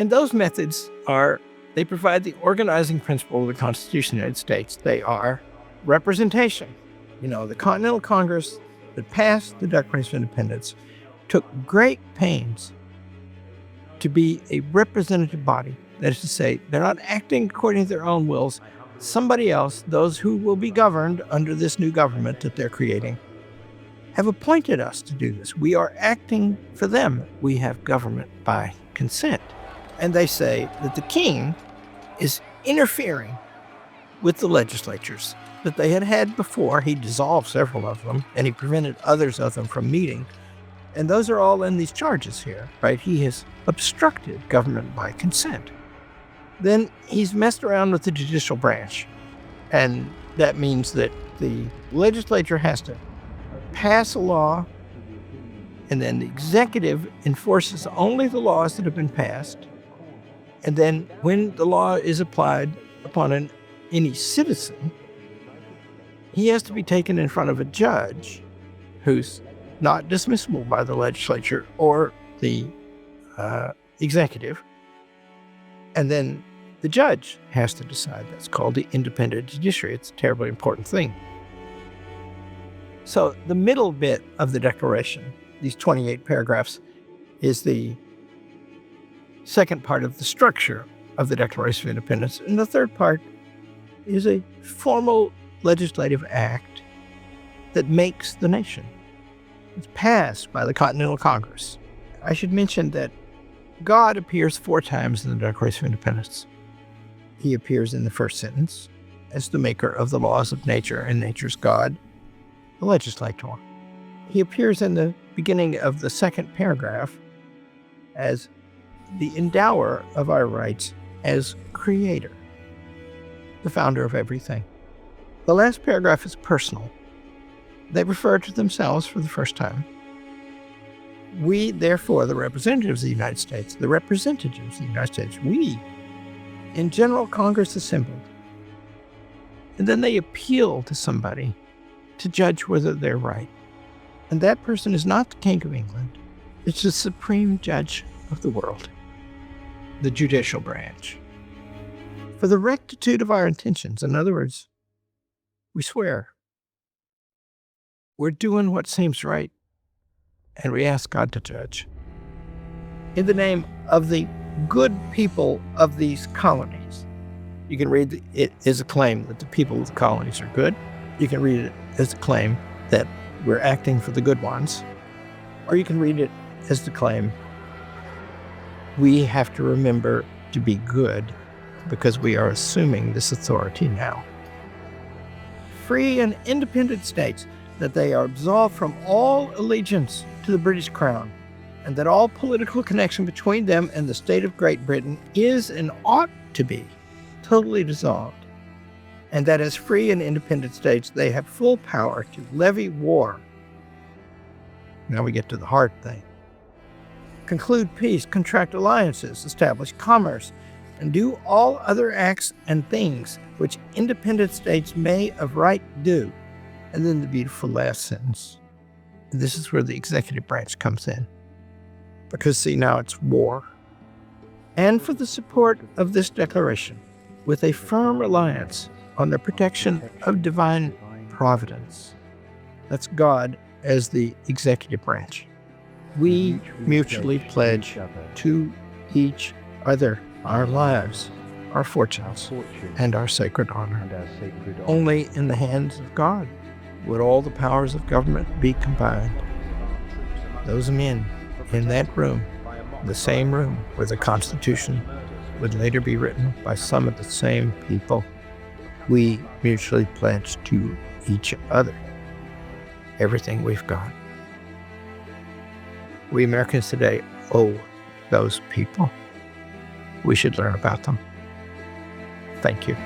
And those methods they provide the organizing principle of the Constitution of the United States. They are representation. The Continental Congress that passed the Declaration of Independence took great pains to be a representative body. That is to say, they're not acting according to their own wills. Somebody else, those who will be governed under this new government that they're creating, have appointed us to do this. We are acting for them. We have government by consent. And they say that the king is interfering with the legislatures that they had before. He dissolved several of them, and he prevented others of them from meeting. And those are all in these charges here, right? He has obstructed government by consent. Then he's messed around with the judicial branch. And that means that the legislature has to pass a law, and then the executive enforces only the laws that have been passed. And then when the law is applied upon any citizen, he has to be taken in front of a judge who's not dismissible by the legislature or the executive. And then the judge has to decide. That's called the independent judiciary. It's a terribly important thing. So the middle bit of the Declaration, these 28 paragraphs, is the second part of the structure of the Declaration of Independence. And the third part is a formal legislative act that makes the nation. It's passed by the Continental Congress. I should mention that God appears 4 times in the Declaration of Independence. He appears in the first sentence as the maker of the laws of nature, and nature's God, the legislator. He appears in the beginning of the second paragraph as the endower of our rights, as creator, the founder of everything. The last paragraph is personal. They refer to themselves for the first time. We, therefore, the representatives of the United States, we, in General Congress assembled. And then they appeal to somebody to judge whether they're right. And that person is not the King of England. It's the supreme judge of the world, the judicial branch. For the rectitude of our intentions, in other words, we swear we're doing what seems right, and we ask God to judge. In the name of the good people of these colonies. You can read it as a claim that the people of the colonies are good. You can read it as a claim that we're acting for the good ones. Or you can read it as the claim we have to remember to be good because we are assuming this authority now. Free and independent states, that they are absolved from all allegiance to the British Crown, and that all political connection between them and the state of Great Britain is and ought to be totally dissolved, and that as free and independent states, they have full power to levy war. Now we get to the hard thing. Conclude peace, contract alliances, establish commerce, and do all other acts and things which independent states may of right do. And then the beautiful last sentence. This is where the executive branch comes in. Because, see, now it's war. And for the support of this declaration, with a firm reliance on the protection of divine providence. That's God as the executive branch. We mutually pledge to each other our lives, our fortunes, and our sacred honor. Only in the hands of God would all the powers of government be combined. Those men in that room, the same room where the Constitution would later be written by some of the same people, we mutually pledge to each other everything we've got. We Americans today owe those people. We should learn about them. Thank you.